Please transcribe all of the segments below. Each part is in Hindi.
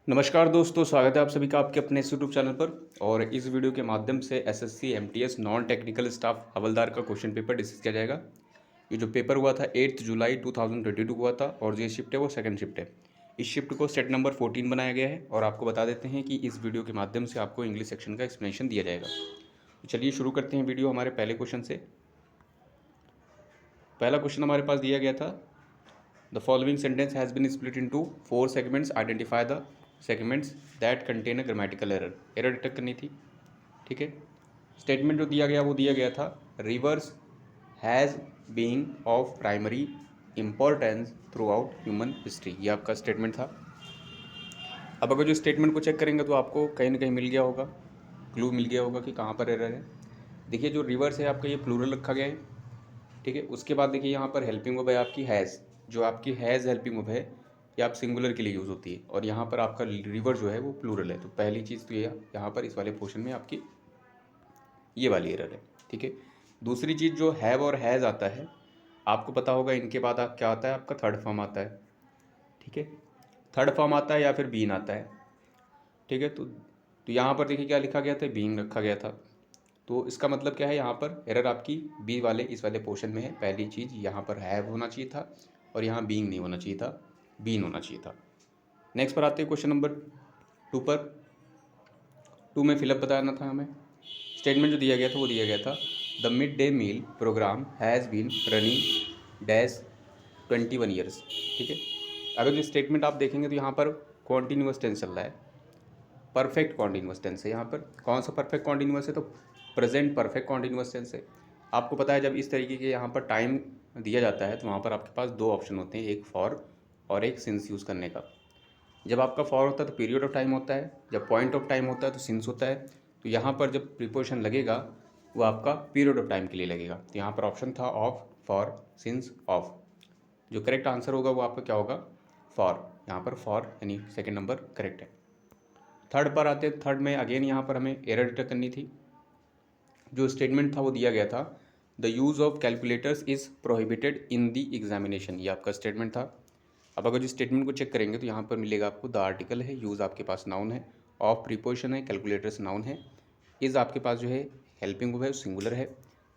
नमस्कार दोस्तों, स्वागत है आप सभी का आपके अपने इस यूट्यूब चैनल पर। और इस वीडियो के माध्यम से SSC MTS non technical staff हवलदार का क्वेश्चन पेपर डिस्कस किया जाएगा। ये जो पेपर हुआ था 8 जुलाई 2022 हुआ था और जो शिफ्ट है वो सेकंड शिफ्ट है। इस शिफ्ट को सेट नंबर 14 बनाया गया है और आपको बता देते हैं कि इस वीडियो के माध्यम से आपको इंग्लिश सेक्शन का एक्सप्लेनेशन दिया जाएगा। तो चलिए शुरू करते हैं वीडियो हमारे पहले क्वेश्चन से। पहला क्वेश्चन हमारे पास दिया गया था, the following sentence has been split into 4 segments, identify the segments that contain a grammatical error detect करनी थी। ठीक है। स्टेटमेंट जो दिया गया वो दिया गया था, reverse has being of primary importance through out human history, ये आपका स्टेटमेंट था। अब अगर जो स्टेटमेंट को चेक करेंगे तो आपको कहीं ना कहीं मिल गया होगा, क्लू मिल गया होगा कि कहाँ पर एरर है। देखिए जो रिवर्स है आपका ये प्लूरल रखा गया है। ठीक है। उसके बाद देखिए यहाँ पर हेल्पिंग वर्ब है आपकी हैज़, जो आपकी हैज़ हेल्पिंग वर्ब है ये आप सिंगुलर के लिए यूज़ होती है और यहाँ पर आपका रिवर जो है वो प्लूरल है। तो पहली चीज़ तो ये यहाँ पर इस वाले पोर्शन में आपकी ये वाली एरर है। ठीक है। दूसरी चीज़ जो हैव और हैज़ आता है, आपको पता होगा इनके बाद क्या आता है, आपका थर्ड फॉर्म आता है। ठीक है। थर्ड फॉर्म आता है या फिर बीन आता है। ठीक है। तो यहाँ पर देखिए क्या लिखा गया था, बीइंग रखा गया था। तो इसका मतलब क्या है, यहाँ पर एरर आपकी बी वाले इस वाले पोर्शन में है। पहली चीज़ यहाँ पर हैव होना चाहिए था और यहाँ बीइंग नहीं होना चाहिए था, बीन होना चाहिए था। नेक्स्ट पर आते हैं क्वेश्चन नंबर 2 पर। 2 में फिलअप बताना था हमें। स्टेटमेंट जो दिया गया था वो दिया गया था, the mid day meal programme has been running dash 21 years. ठीक है। अगर जो स्टेटमेंट आप देखेंगे तो यहाँ पर कॉन्टीन्यूअस टेंस चल रहा है, परफेक्ट कॉन्टीन्यूअस टेंस है। यहाँ पर कौन सा परफेक्ट कॉन्टीन्यूअस है, तो प्रेजेंट परफेक्ट कॉन्टीन्यूअस टेंस है। आपको पता है जब इस तरीके के यहाँ पर टाइम दिया जाता है तो वहाँ पर आपके पास दो ऑप्शन होते हैं, एक फॉर और एक सिंस यूज़ करने का। जब आपका फॉर होता है तो पीरियड ऑफ टाइम होता है, जब पॉइंट ऑफ टाइम होता है तो सिंस होता है। तो यहाँ पर जब प्रीपोजिशन लगेगा वो आपका पीरियड ऑफ टाइम के लिए लगेगा। तो यहाँ पर ऑप्शन था ऑफ, फॉर, सिंस, ऑफ। जो करेक्ट आंसर होगा वो आपका क्या होगा, फॉर। यहाँ पर फॉर यानी सेकेंड नंबर करेक्ट है। थर्ड पर आते, थर्ड में अगेन यहाँ पर हमें एरर डिटेक्ट करनी थी। जो स्टेटमेंट था वो दिया गया था, the use of calculators is prohibited in the examination, ये आपका स्टेटमेंट था। अब अगर जो स्टेटमेंट को चेक करेंगे तो यहाँ पर मिलेगा आपको, द आर्टिकल है, यूज़ आपके पास नाउन है, ऑफ प्रीपोजिशन है, कैलकुलेटर्स नाउन है, इज़ आपके पास जो है हेल्पिंग वर्ब है सिंगुलर है,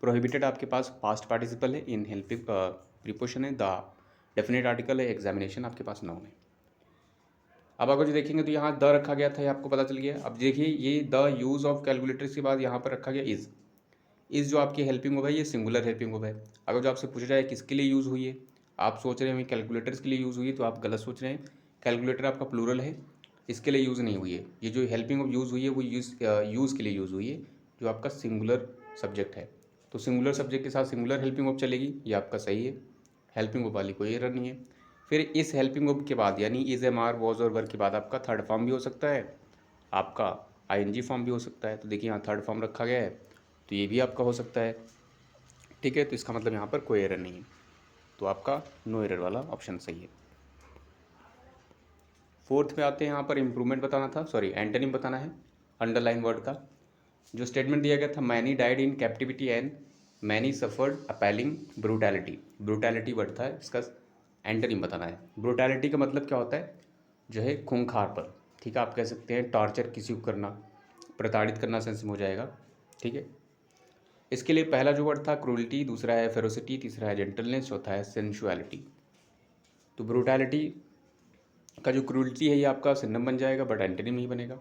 प्रोहिबिटेड आपके पास पास्ट पार्टिसिपल है, इन हेल्पिंग प्रीपोजिशन है, द डेफिनेट आर्टिकल है, एग्जामिनेशन आपके पास नाउन है। अब अगर जो देखेंगे तो यहाँ द रखा गया था, ये आपको पता चल गया। अब देखिए ये द यूज़ ऑफ कैलकुलेटर्स के बाद यहाँ पर रखा गया इज़ जो आपकी हेल्पिंग वर्ब है ये सिंगुलर हेल्पिंग वर्ब है। अगर जो आपसे पूछा जाए किसके लिए यूज़ हुई है, आप सोच रहे हैं कैलकुलेटर्स के लिए यूज़ हुई है, तो आप गलत सोच रहे हैं। कैलकुलेटर आपका प्लूरल है, इसके लिए यूज़ नहीं हुई है। ये जो हेल्पिंग वर्ब यूज़ हुई है वो यूज़ के लिए यूज़ हुई है, जो आपका सिंगुलर सब्जेक्ट है। तो सिंगुलर सब्जेक्ट के साथ सिंगुलर हेल्पिंग वर्ब चलेगी, ये आपका सही है। हेल्पिंग वर्ब वाली कोई एरर नहीं है। फिर इस हेल्पिंग वर्ब के बाद यानी इज, एम, आर, वॉज और वर्क के बाद आपका थर्ड फॉर्म भी हो सकता है, आपका आईएनजी फॉर्म भी हो सकता है। तो देखिए यहाँ थर्ड फॉर्म रखा गया है तो ये भी आपका हो सकता है। ठीक है। तो इसका मतलब यहाँ पर कोई एरर नहीं है, तो आपका नो एरर वाला ऑप्शन सही है। फोर्थ पे आते हैं, यहाँ पर इम्प्रूवमेंट बताना था, सॉरी एंटोनिम बताना है अंडरलाइन वर्ड का। जो स्टेटमेंट दिया गया था, many died in captivity and many suffered appalling brutality, brutality word था, इसका एंटोनिम बताना है। ब्रूटैलिटी का मतलब क्या होता है, जो है खूंखार पर। ठीक है। आप कह सकते हैं टॉर्चर किसी को करना, प्रताड़ित करना सेंस में हो जाएगा। ठीक है। इसके लिए पहला जो वर्ड था क्रूलिटी, दूसरा है फेरोसिटी, तीसरा है जेंटलनेस, चौथा है सेंशुअलिटी। तो ब्रूटैलिटी का जो क्रूलिटी है ये आपका सिनोनिम बन जाएगा बट एंटोनिम नहीं बनेगा।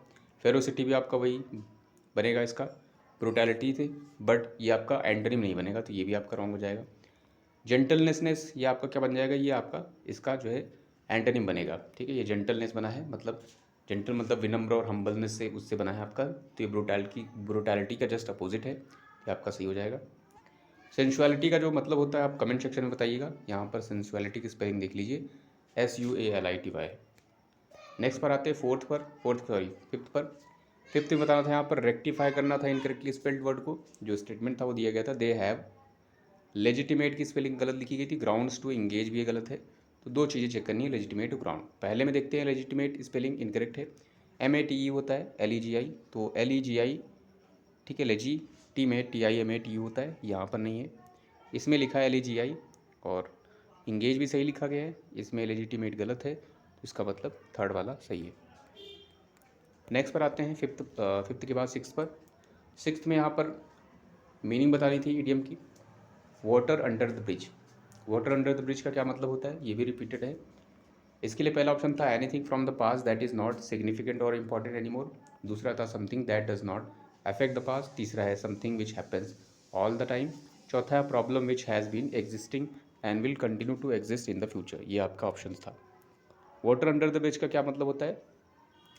फेरोसिटी भी आपका वही बनेगा इसका ब्रूटैलिटी से, बट ये आपका एंटोनिम नहीं बनेगा, तो ये भी आपका रॉन्ग हो जाएगा। जेंटलनेसनेस ये आपका क्या बन जाएगा, ये आपका इसका जो है एंटोनिम बनेगा। ठीक है। ये जेंटलनेस बना है, मतलब जेंटल मतलब विनम्र और हम्बलनेस से उससे बना है आपका, तो ये ब्रूटैलिटी का जस्ट अपोजिट है, ये आपका सही हो जाएगा। सेंसुअलिटी का जो मतलब होता है आप कमेंट सेक्शन में बताइएगा। यहाँ पर सेंसुअलिटी की स्पेलिंग देख लीजिए, SUALITY। नेक्स्ट पर आते हैं फिफ्थ पर। फिफ्थ में बताना था, यहाँ पर रेक्टिफाई करना था इनकरेक्टली स्पेल्ड वर्ड को। जो स्टेटमेंट था वो दिया गया था, दे हैव, लेजिटिमेट की स्पेलिंग गलत लिखी गई थी, ग्राउंड्स टू इंगेज भी ये गलत है। तो दो चीज़ें चेक करनी है, लेजिटिमेट और ग्राउंड। पहले में देखते हैं लेजिटिमेट स्पेलिंग इनकरेक्ट है, MATE होता है LEGI, तो LEGI। ठीक है। लेजी टी में TIMATE होता है, यहाँ पर नहीं है, इसमें लिखा है LEGI। और इंगेज भी सही लिखा गया है, इसमें लेजिटिमेट गलत है, तो इसका मतलब थर्ड वाला सही है। नेक्स्ट पर आते हैं फिफ्थ के बाद सिक्स पर। सिक्स्थ में यहाँ पर मीनिंग बतानी थी इडियम की। Water under the bridge. Water under the bridge का क्या मतलब होता है, ये भी रिपीटेड है। इसके लिए पहला ऑप्शन था anything from the past that is not significant और इम्पॉर्टेंट एनीमोर। दूसरा था something that does not affect the past. तीसरा है something which happens all the time. चौथा है problem which has been existing and will continue to exist in the future. ये आपका ऑप्शन था। वाटर अंडर द ब्रिज का क्या मतलब होता है,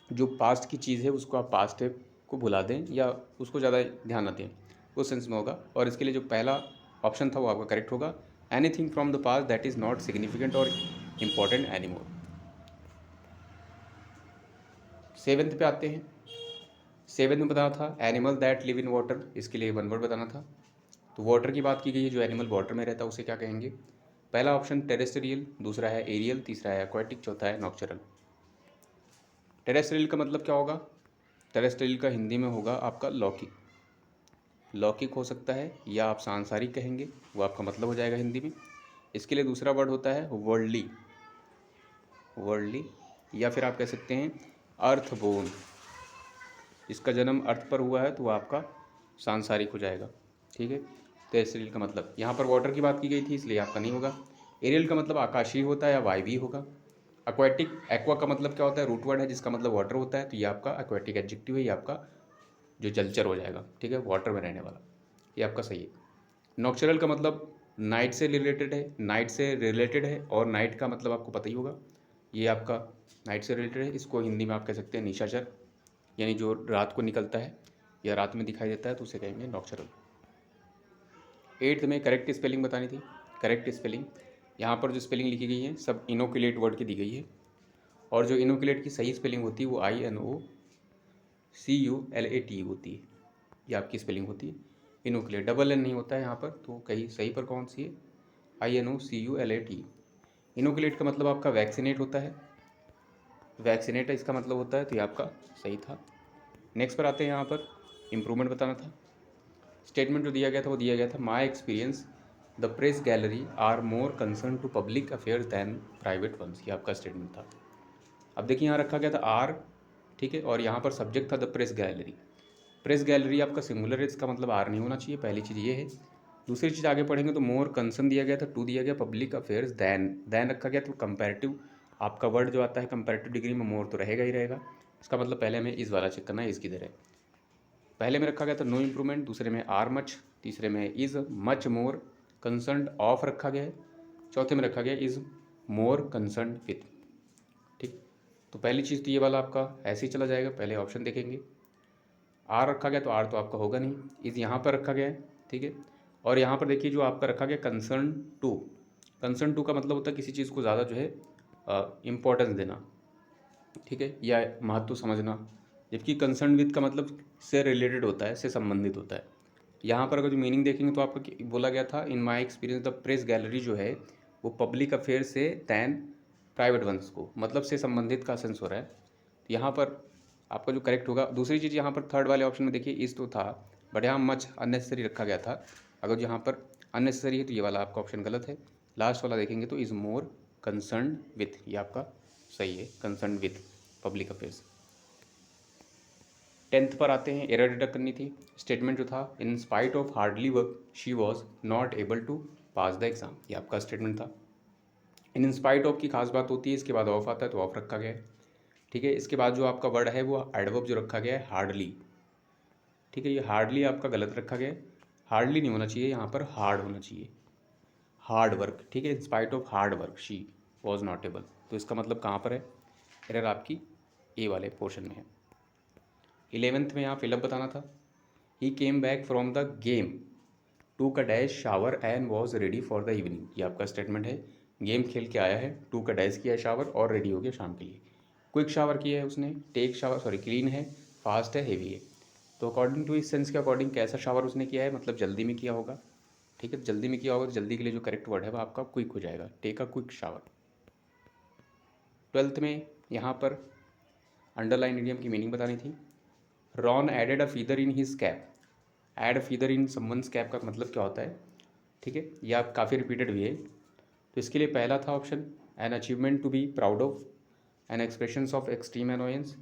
जो पास्ट की चीज़ है उसको आप पास्ट है को भुला दें या उसको ज़्यादा ध्यान न दें, उस सेंस में होगा। और इसके लिए जो पहला ऑप्शन था वो आपका करेक्ट होगा, anything from the past that is not significant और इम्पॉर्टेंट एनीमोर। सेवेंथ पे आते हैं। सेवेंथ में बताना था animal that live in water. इसके लिए वन वर्ड बताना था। तो वाटर की बात की गई है, जो एनिमल वाटर में रहता है उसे क्या कहेंगे। पहला ऑप्शन टेरेस्ट्रियल, दूसरा है एरियल, तीसरा है एक्वाटिक, चौथा है नॉक्चरल। टेरेस्ट्रियल का मतलब क्या होगा, टेरेस्ट्रियल का हिंदी में होगा आपका लौकिक। लौकिक हो सकता है या आप सांसारिक कहेंगे, वो आपका मतलब हो जाएगा हिंदी में। इसके लिए दूसरा वर्ड होता है वर्ल्डली। वर्ल्डली या फिर आप कह सकते हैं अर्थबोर्न। इसका जन्म अर्थ पर हुआ है तो वो आपका सांसारिक हो जाएगा। ठीक है, टेरेस्ट्रियल का मतलब, यहाँ पर वाटर की बात की गई थी इसलिए आपका नहीं होगा। एरियल का मतलब आकाशीय होता है या वायवीय होगा। एक्वाटिक, एक्वा का मतलब क्या होता है, रूट वर्ड है जिसका मतलब वाटर होता है, तो ये आपका एक्वाटिक एडजेक्टिव है, ये आपका जो जलचर हो जाएगा। ठीक है, वाटर में रहने वाला, ये आपका सही है। नॉक्चरल का मतलब नाइट से रिलेटेड है, नाइट से रिलेटेड है, और नाइट का मतलब आपको पता ही होगा, ये आपका नाइट से रिलेटेड है। इसको हिंदी में आप कह सकते हैं निशाचर, यानी जो रात को निकलता है या रात में दिखाई देता है तो उसे कहेंगे नॉक्चरल। एट्थ में करेक्ट स्पेलिंग बतानी थी। करेक्ट स्पेलिंग, यहाँ पर जो स्पेलिंग लिखी गई है सब इनोकुलेट वर्ड की दी गई है, और जो इनोकुलेट की सही स्पेलिंग होती है वो INOCULAT होती है, ये आपकी स्पेलिंग होती है। इनोकुलेट डबल एन नहीं होता है यहाँ पर, तो कहीं सही पर कौन सी है, INOCULAT। इनोकुलेट का मतलब आपका वैक्सीनेट होता है, वैक्सीनेट इसका मतलब होता है, तो ये आपका सही था। नेक्स्ट पर आते हैं, यहाँ पर इम्प्रूवमेंट बताना था। स्टेटमेंट जो दिया गया था वो दिया गया था my experience the press gallery are more concern to public affairs than private ones. ये आपका स्टेटमेंट था। अब देखिए यहाँ रखा गया था आर, ठीक है, और यहाँ पर सब्जेक्ट था the press gallery. Press gallery आपका सिंगुलर है, इसका मतलब आर नहीं होना चाहिए, पहली चीज़ ये है। दूसरी चीज़ आगे पढ़ेंगे तो मोर कंसर्न दिया गया था, टू दिया गया पब्लिक अफेयर्स, दैन रखा गया, तो कंपैरेटिव आपका वर्ड जो आता है कंपैरेटिव डिग्री में मोर तो रहेगा ही रहेगा। इसका मतलब पहले हमें इस वाला चेक करना है, इसकी तरह। पहले में रखा गया था नो इम्प्रूवमेंट, दूसरे में आर मच, तीसरे में is much more concern of रखा गया है, चौथे में रखा गया इज़ मोर कंसर्न विथ। ठीक, तो पहली चीज़ तो ये वाला आपका ऐसे ही चला जाएगा, पहले ऑप्शन देखेंगे। आर रखा गया तो आर तो आपका होगा नहीं, इज़ यहाँ पर रखा गया है, ठीक है। और यहाँ पर देखिए जो आपका रखा गया कंसर्न टू, कंसर्न टू का मतलब होता है किसी चीज़ को ज़्यादा जो है इम्पोर्टेंस देना, ठीक है, या महत्व समझना। जबकि कंसर्न विद का मतलब से रिलेटेड होता है, से संबंधित होता है। यहाँ पर अगर जो मीनिंग देखेंगे तो आपको बोला गया था in my experience the press gallery जो है वो पब्लिक अफेयर से दैन प्राइवेट वंस को, मतलब से संबंधित का सेंस हो रहा है। तो यहाँ पर आपका जो करेक्ट होगा। दूसरी चीज़ यहाँ पर थर्ड वाले ऑप्शन में देखिए इस तो था, बट यहाँ मच अननेसेसरी रखा गया था। अगर यहाँ पर अननेसेसरी है तो ये वाला आपका ऑप्शन गलत है। लास्ट वाला देखेंगे तो इज़ मोर कंसर्न विथ, ये आपका सही है, concern with public affairs. Tenth पर आते हैं, एरर डिटेक्ट करनी थी। स्टेटमेंट जो था in spite of hardly work she was not able to pass the exam, ये आपका स्टेटमेंट था। इन स्पाइट ऑफ की खास बात होती है, इसके बाद ऑफ आता है तो ऑफ रखा गया है, ठीक है। इसके बाद जो आपका वर्ड है वो एडवर्ब जो रखा गया है हार्डली, ठीक है, ये हार्डली आपका गलत रखा गया है। हार्डली नहीं होना चाहिए, यहाँ पर हार्ड होना चाहिए, हार्ड वर्क, ठीक है। इन spite of hard work she was not able, तो इसका मतलब कहाँ पर है, एरर आपकी ए वाले पोर्शन में है। 11th में यहाँ फिलअप बताना था। He came back from the game took a dash shower and was ready for the evening, ये आपका स्टेटमेंट है। गेम खेल के आया है, टू का डैश किया है शावर, और रेडी हो गया शाम के लिए। क्विक शावर किया है उसने, टेक शावर सॉरी क्लीन है, फास्ट है, हेवी है। तो अकॉर्डिंग टू इस सेंस के अकॉर्डिंग कैसा शावर उसने किया है, मतलब जल्दी में किया होगा, ठीक है। जल्दी में किया होगा तो जल्दी के लिए जो करेक्ट वर्ड है वो आपका क्विक हो जाएगा, take a quick shower. 12th में यहाँ पर अंडरलाइन इडियम की मीनिंग बतानी थी। Ron added a feather in his cap. Add feather in someone's cap का मतलब क्या होता है, ठीक है, ये आप काफ़ी रिपीटेड हुई है। तो इसके लिए पहला था option an achievement to be proud of, an expression of extreme annoyance,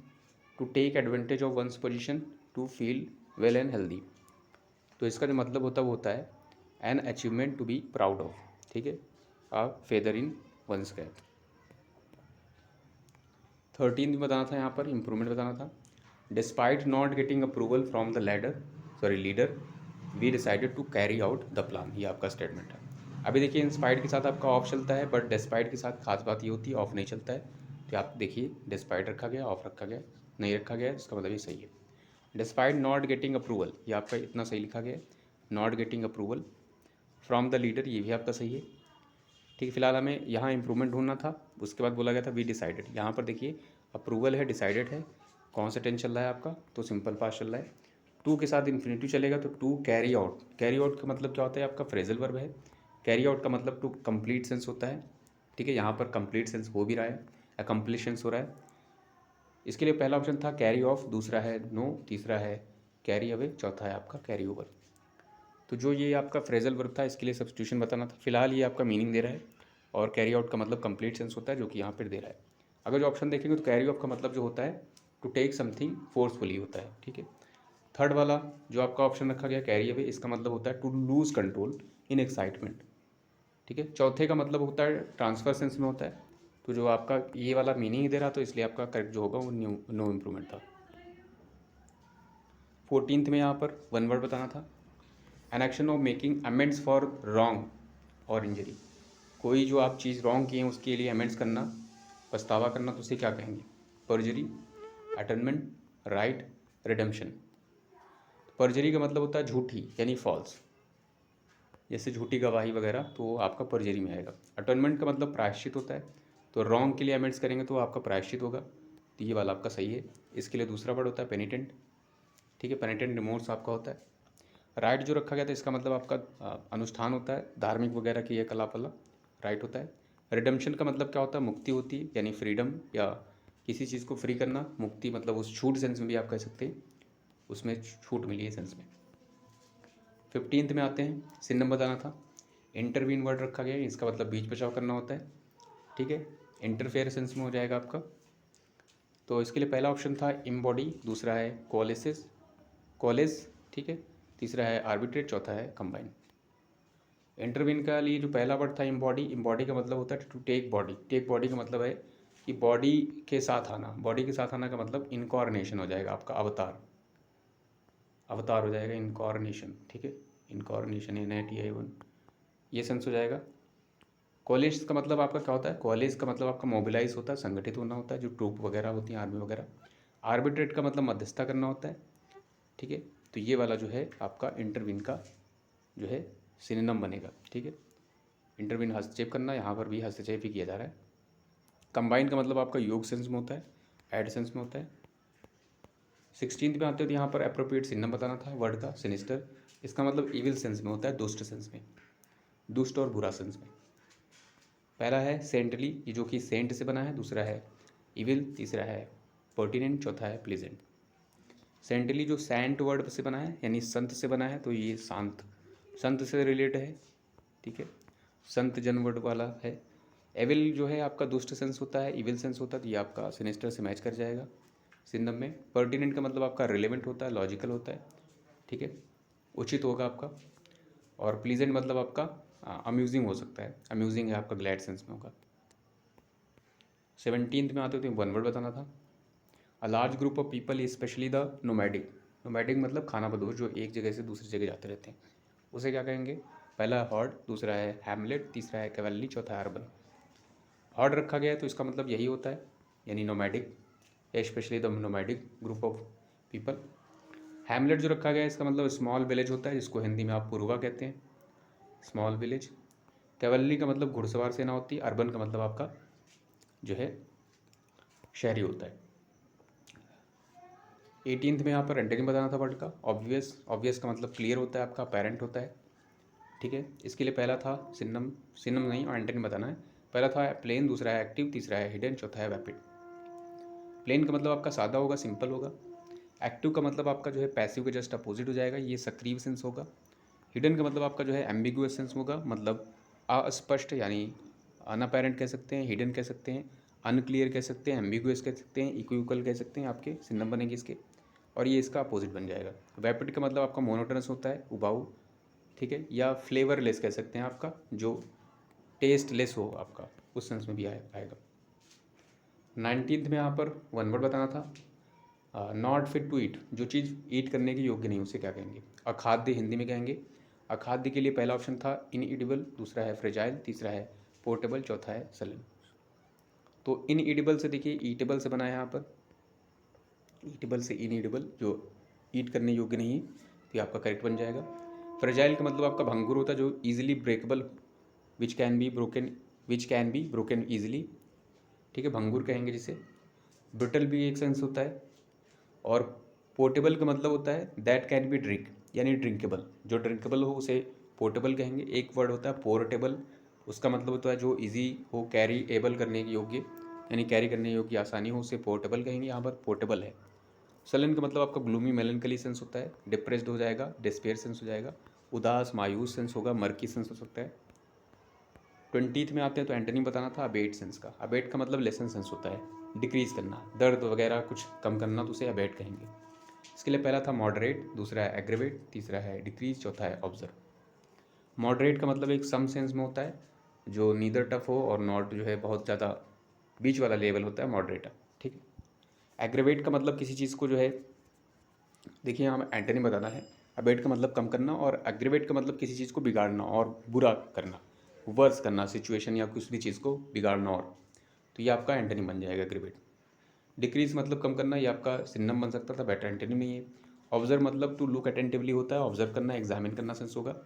to take advantage of one's position to feel well and healthy. तो इसका जो मतलब होता है वो होता है an achievement to be proud of, ठीक है, a feather in one's cap. 13 बताना था, यहाँ पर इम्प्रूवमेंट बताना था। Despite not getting approval from the leader we decided to carry out the plan, ये आपका स्टेटमेंट है। अभी देखिए इंस्पाइट के साथ आपका ऑफ चलता है, बट डिस्पाइट के साथ खास बात ये होती है ऑफ नहीं चलता है। तो आप देखिए डिस्पाइट रखा गया, ऑफ रखा गया, नहीं रखा गया, इसका मतलब ये सही है। डिस्पाइट नॉट गेटिंग अप्रूवल, ये आपका इतना सही लिखा गया है। Not getting approval from the leader, ये भी आपका सही है। ठीक है, फिलहाल हमें यहाँ इंप्रूवमेंट ढूंढना था, उसके बाद बोला गया था वी डिसाइडेड। यहाँ पर देखिए अप्रूवल है, डिसाइडेड है, कौन सा टेंस चल रहा है आपका, तो सिंपल पास्ट चल रहा है। टू के साथ इन्फिनिटिव चलेगा तो to carry out. Carry out का मतलब क्या होता है, आपका फ्रेजल वर्ब है। कैरी आउट का मतलब टू कंप्लीट सेंस होता है। ठीक है, यहाँ पर कंप्लीट सेंस हो भी रहा है, अकम्प्लिश सेंस हो रहा है। इसके लिए पहला ऑप्शन था कैरी ऑफ, दूसरा है नो, तीसरा है कैरी अवे, चौथा है आपका कैरी ओवर। तो जो ये आपका फ्रेजल वर्ब था इसके लिए सब्स्टिट्यूशन बताना था। फिलहाल ये आपका मीनिंग दे रहा है, और कैरी आउट का मतलब कंप्लीट सेंस होता है, जो कि यहाँ पर दे रहा है। अगर जो ऑप्शन देखेंगे तो कैरी ऑफ का मतलब जो होता है टू टेक समथिंग फोर्सफुली होता है। ठीक है, थर्ड वाला जो आपका ऑप्शन रखा गया कैरी अवे, इसका मतलब होता है to lose control in excitement. ठीक है, चौथे का मतलब होता है ट्रांसफर सेंस में होता है। तो जो आपका ये वाला मीनिंग ही दे रहा, तो इसलिए आपका करेक्ट जो होगा वो नो इम्प्रूवमेंट था। 14th में यहाँ पर वन वर्ड बताना था। An action of making amends for wrong और इंजरी, कोई जो आप चीज़ रॉन्ग की है उसके लिए अमेंड्स करना, पछतावा करना, तो उसे क्या कहेंगे, परजरी, अटर्नमेंट, राइट, रिडेम्पशन। परजरी का मतलब होता है झूठी यानी फॉल्स, जैसे झूठी गवाही वगैरह, तो आपका परजरी में आएगा। अटर्नमेंट का मतलब प्रायश्चित होता है, तो रॉन्ग के लिए अमेंड्स करेंगे तो आपका प्रायश्चित होगा, तो ये वाला आपका सही है। इसके लिए दूसरा वर्ड होता है पेनिटेंट। ठीक है, पेनिटेंट रिमोर्स आपका होता है। राइट जो रखा गया था इसका मतलब आपका अनुष्ठान होता है, धार्मिक वगैरह की एक कला वाला राइट होता है। रिडेम्पशन का मतलब क्या होता है, मुक्ति होती है, यानी फ्रीडम या किसी चीज़ को फ्री करना। मुक्ति मतलब उस छूट सेंस में भी आप कह सकते हैं, उसमें छूट मिली है सेंस में। 15th में आते हैं, सिनम बताना था। इंटरवीन वर्ड रखा गया है, इसका मतलब बीच बचाव करना होता है। ठीक है, इंटरफेयर सेंस में हो जाएगा आपका। तो इसके लिए पहला ऑप्शन था इम्बॉडी, दूसरा है कॉलेज, ठीक है, तीसरा है आर्बिट्रेट, चौथा है कंबाइन। इंटरवीन का लिए जो पहला वर्ड था इम्बॉडी का मतलब होता है to take body. Take body का मतलब है कि बॉडी के साथ आना। बॉडी के साथ आना का मतलब इनकॉर्नेशन हो जाएगा आपका, अवतार हो जाएगा, इनकॉर्नेशन। ठीक है, इनकॉर्नेशन NITI1 ये सेंस हो जाएगा। कॉलेज का मतलब आपका क्या होता है, कॉलेज का मतलब आपका मोबिलाइज होता है, संगठित होना होता है, जो ट्रूप वगैरह होती हैं आर्मी वगैरह। आर्बिट्रेट का मतलब मध्यस्थता करना होता है। ठीक है, तो ये वाला जो है आपका इंटरवीन का जो है सिनोनिम बनेगा। ठीक है, इंटरवीन हस्तक्षेप करना, यहाँ पर भी हस्तक्षेप ही किया जा रहा है। कंबाइन का मतलब आपका योग सेंस में होता है, एड सेंस में होता है। 16th में आते हो तो यहाँ पर अप्रोप्रिएट सिनोनिम बताना था वर्ड का, सिनिस्टर। इसका मतलब इविल सेंस में होता है, दुष्ट सेंस में, दुष्ट और बुरा सेंस में। पहला है सेंटली, ये जो कि सेंट से बना है, दूसरा है इविल, तीसरा है पर्टिनेंट, चौथा है प्लीजेंट। सेंटली जो सेंट वर्ड से बना है यानी संत से बना है, तो ये संत से रिलेटेड है। ठीक है, संत जन वर्ड वाला है। एविल जो है आपका दुष्ट सेंस होता है, इविल सेंस होता है, तो ये आपका सिनेस्टर से मैच कर जाएगा सिनम में। पर्टिनेंट का मतलब आपका रिलेवेंट होता है, लॉजिकल होता है। ठीक है, उचित होगा आपका। और प्लीजेंट मतलब आपका अम्यूजिंग हो सकता है, अम्यूजिंग है आपका ग्लैड सेंस में होगा। 17th में आते हो तो वन वर्ड बताना था। A large group of people specially the nomadic. Nomadic मतलब खाना बदोश, जो एक जगह से दूसरी जगह जाते रहते हैं, उसे क्या कहेंगे, पहला है हॉर्ड, दूसरा है हैमलेट, तीसरा है कैवली, चौथा है अर्बन। हॉर्ड रखा गया है तो इसका मतलब यही होता है, यानी nomadic, specially the nomadic group of people. Hamlet जो रखा गया है इसका मतलब स्मॉल विलेज होता है, जिसको हिंदी में आप पुरवा कहते हैं, स्मॉल विलेज। कैवलरी का मतलब घुड़सवार सेना होती है। अर्बन का मतलब आपका जो है शहरी होता है। 18th में यहाँ पर एंटोनिम बताना था वर्ड का। ऑब्वियस का मतलब क्लियर होता है आपका, अपेरेंट होता है। ठीक है, इसके लिए पहला था सिनम नहीं, और एंटोनिम बताना है। पहला था प्लेन, दूसरा है एक्टिव, तीसरा है हिडन, चौथा है वैपिड। प्लेन का मतलब आपका सादा होगा, सिंपल होगा। एक्टिव का मतलब आपका जो है पैसिव के जस्ट अपोजिट हो जाएगा, ये सक्रिय सेंस होगा। हिडन का मतलब आपका जो है एम्बिगुअस सेंस होगा, मतलब अस्पष्ट, यानी अनअपेरेंट कह सकते हैं, हिडन कह सकते हैं, अनक्लियर कह सकते हैं, एम्बिगुअस कह सकते हैं, इक्विवोकल कह सकते हैं, आपके सिनोनिम बनेंगे इसके, और ये इसका अपोजिट बन जाएगा। वैपिड का मतलब आपका मोनोटोनस होता है, उबाऊ, ठीक है, या फ्लेवरलेस कह सकते हैं आपका, जो टेस्टलेस हो आपका, उस सेंस में भी आएगा। 19th में यहाँ पर वन वर्ड बताना था, नॉट फिट टू ईट, जो चीज़ ईट करने के योग्य नहीं उसे क्या कहेंगे? अखाद्य हिंदी में कहेंगे। अखाद्य के लिए पहला ऑप्शन था इनएडिबल, दूसरा है फ्रेजाइल, तीसरा है पोर्टेबल, चौथा है सलन। तो इनएडिबल से देखिए ईटेबल से बना है यहाँ पर, ईटेबल से इनएडिबल, जो ईट करने योग्य नहीं है, तो ये आपका करेक्ट बन जाएगा। फ्रेजाइल का मतलब आपका भंगुर होता है, जो easily breakable, which can be broken easily, ठीक है, भंगुर कहेंगे जिसे। ब्रिटल भी एक सेंस होता है, और पोर्टेबल का मतलब होता है दैट कैन बी ड्रिंक, यानी ड्रिंकेबल, जो ड्रिंकेबल हो उसे पोर्टेबल कहेंगे। एक वर्ड होता है पोर्टेबल, उसका मतलब होता है जो इजी हो, कैरी एबल करने के योग्य, यानी कैरी करने योग्य आसानी हो, उसे पोर्टेबल कहेंगे। यहाँ पर पोर्टेबल है। सलन का मतलब आपका ग्लूमी मेलनकली सेंस होता है, डिप्रेस्ड हो जाएगा, डिस्पेयर सेंस हो जाएगा, उदास मायूस सेंस होगा, मर्की सेंस हो सकता है। 20th में आते हैं तो एंटोनिम बताना था अबेट सेंस का। अबेट का मतलब लेसन सेंस होता है, डिक्रीज करना, दर्द वगैरह कुछ कम करना, तो उसे अबेट कहेंगे। इसके लिए पहला था मॉडरेट, दूसरा है एग्रेवेट, तीसरा है डिक्रीज, चौथा है ऑब्जर्व। मॉडरेट का मतलब एक सम सेंस में होता है, जो नीदर टफ हो और नॉट जो है बहुत ज़्यादा बीच वाला लेवल होता है मॉडरेट, ठीक है। एग्रेवेट का मतलब किसी चीज़ को जो है, देखिए यहाँ एंटोनिम बताना है। अबेट का मतलब कम करना, और एग्रेवेट का मतलब किसी चीज़ को बिगाड़ना और बुरा करना, वर्स करना, सिचुएशन या किसी भी चीज़ को बिगाड़ना, और तो ये आपका एंटोनिम बन जाएगा एग्रेवेट। डिक्रीज मतलब कम करना, ये आपका सिनोनिम बन सकता था, बेटर एंटोनिम नहीं है। ऑब्जर्व मतलब टू लुक अटेंटिवली होता है, ऑब्जर्व करना, एग्जामिन करना सेंस होगा।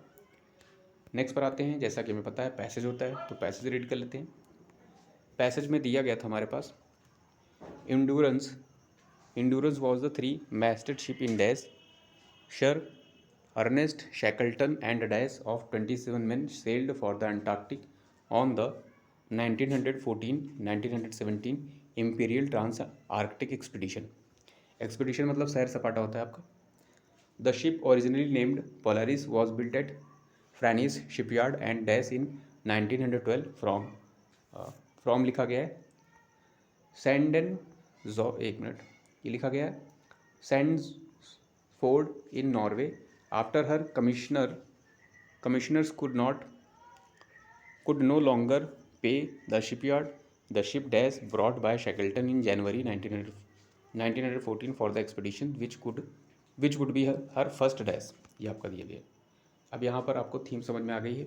नेक्स्ट पर आते हैं, जैसा कि हमें पता है पैसेज होता है, तो पैसेज रीड कर लेते हैं। पैसेज में दिया गया था हमारे पास, endurance was the 3 masted ship in dash, Sir Ernest Shackleton and a dash of 27 men sailed for the Antarctic on the 1914-1917 Imperial Trans-Arctic Expedition. Expedition मतलब सैर सपाटा होता है आपका। The ship originally named Polaris was built at Francis shipyard and dash in 1912 from लिखा गया है सैंडन एक मिनट, ये लिखा गया है Sandsford in Norway. After her commissioners could no longer pay the shipyard, the ship dash brought by Shackleton in January 1914 for the expedition which would be her first dash। ये आपका दिया गया। अब यहाँ पर आपको थीम समझ में आ गई है।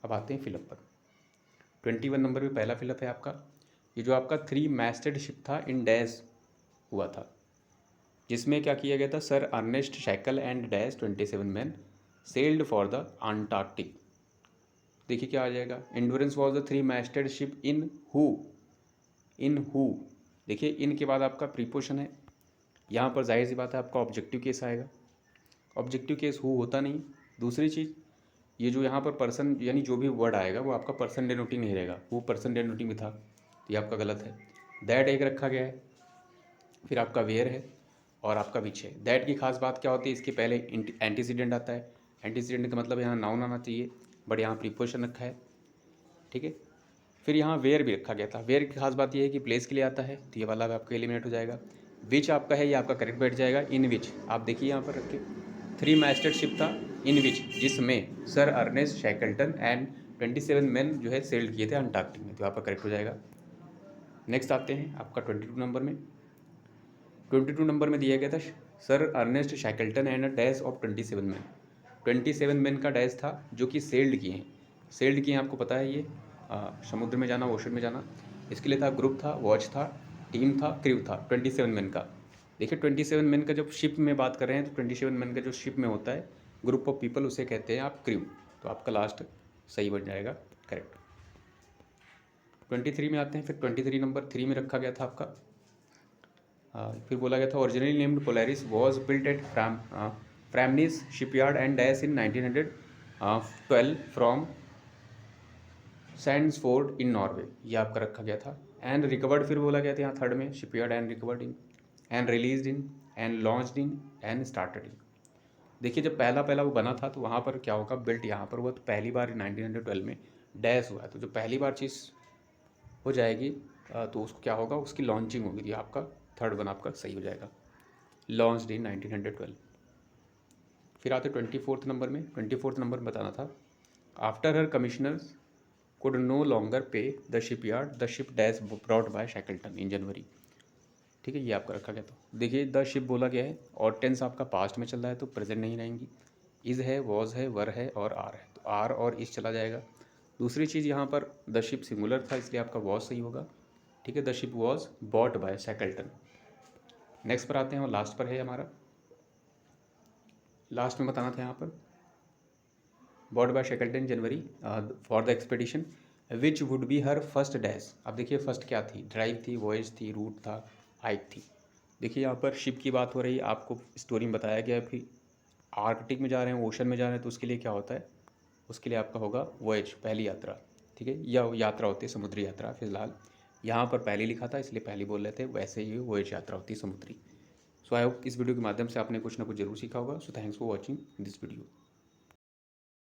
अब आते हैं फिलअप पर। 21 नंबर पे पहला फिलअप है आपका, ये जो आपका 3 masted शिप था इन डैश हुआ था, जिसमें क्या किया गया था, sir Ernest Shackleton and dash 27 man sailed for the Antarctic. देखिए क्या आ जाएगा, Endurance was the 3 masted ship in who. देखिए इन के बाद आपका प्रीपोजिशन है, यहाँ पर जाहिर सी बात है आपका ऑब्जेक्टिव केस आएगा। ऑब्जेक्टिव केस हु होता नहीं। दूसरी चीज़, ये जो यहाँ पर पर्सन यानी जो भी वर्ड आएगा वो आपका पर्सन डेनोटिंग नहीं रहेगा, वो पर्सन डेनोटिंग भी था, तो ये आपका गलत है। दैट एक रखा गया है, फिर आपका वेयर है और आपका विच है। दैट की खास बात क्या होती है, इसके पहले एंटीसीडेंट आता है। एंटीसीडेंट का मतलब यहाँ नाउन आना चाहिए, बट यहाँ प्रीपोजिशन रखा है, ठीक है। फिर यहाँ वेयर भी रखा गया था। वेयर की खास बात यह है कि प्लेस के लिए आता है, तो ये वाला भी आपका एलिमिनेट हो जाएगा। विच आपका है, ये आपका करेक्ट बैठ जाएगा। इन विच आप देखिए यहाँ पर रख के 3 masted शिप था, इन विच जिसमें sir Ernest Shackleton and 27 man जो है सेल्ड किए थे अंटार्कटिक में, तो आपका करेक्ट हो जाएगा। नेक्स्ट आते हैं आपका 22 नंबर में। 22 नंबर में दिया गया था sir Ernest Shackleton and a dash of 27 man. 27 man का डैश था जो कि सेल्ड किए हैं। सेल्ड किए हैं आपको पता है, ये समुद्र में जाना, ओशन में जाना। इसके लिए था ग्रुप था, वॉच था, टीम था, क्रू था 27 मैन का। देखिए 27 मैन का जब शिप में बात कर रहे हैं तो 27 मैन का जो शिप में होता है ग्रुप ऑफ पीपल, उसे कहते हैं आप क्रू। तो आपका लास्ट सही बन जाएगा, करेक्ट। 23 में आते हैं। फिर 23 नंबर 3 में रखा गया था आपका, फिर बोला गया था originally named Polaris was built at Francis shipyard and dash in 1912 from Sandsford in Norway. ये आपका रखा गया था। एंड रिकवर्ड फिर बोला गया था यहाँ थर्ड में, shipyard and recovered in and released in and launched in and started in. देखिए जब पहला वो बना था तो वहाँ पर क्या होगा, बिल्ट यहाँ पर हुआ, तो पहली बार 1912 में डैश हुआ है। तो जो पहली बार चीज़ हो जाएगी तो उसको क्या होगा, उसकी लॉन्चिंग होगी, ये आपका थर्ड वन आपका सही हो जाएगा, लॉन्च्ड इन 1912। फिर आते 24th नंबर में। 24th नंबर में बताना था, after her commissioners could no longer pay the shipyard the ship dash brought by Shackleton in जनवरी। ठीक है, ये आपका रखा गया। तो देखिए द शिप बोला गया है और टेंस आपका पास्ट में चल रहा है तो प्रेजेंट नहीं रहेंगी। इज़ है, वॉज है, वर है और आर है, तो आर और इस चला जाएगा। दूसरी चीज़ यहाँ पर द शिप सिंगुलर था इसलिए आपका वॉज सही होगा। ठीक है, the ship was bought by Shackleton. Next पर आते हैं और लास्ट पर है हमारा, लास्ट में बताना था यहाँ पर bought by Shackleton January for the expedition which would be her first dash. अब देखिए फर्स्ट क्या थी, ड्राइव थी, वॉयज थी, रूट था, हाइक थी। देखिए यहाँ पर शिप की बात हो रही है, आपको स्टोरी में बताया गया है। फिर आर्कटिक में जा रहे हैं, ओशन में जा रहे हैं, तो उसके लिए क्या होता है, उसके लिए आपका होगा वॉयज, पहली यात्रा। ठीक है, या यात्रा होती है समुद्री यात्रा। फिलहाल यहाँ पर पहली लिखा था इसलिए पहली बोल रहे थे, वैसे ही वॉयज यात्रा होती है समुद्री। सो आई होप इस वीडियो के माध्यम से आपने कुछ ना कुछ जरूर सीखा होगा। So thanks for watching this video.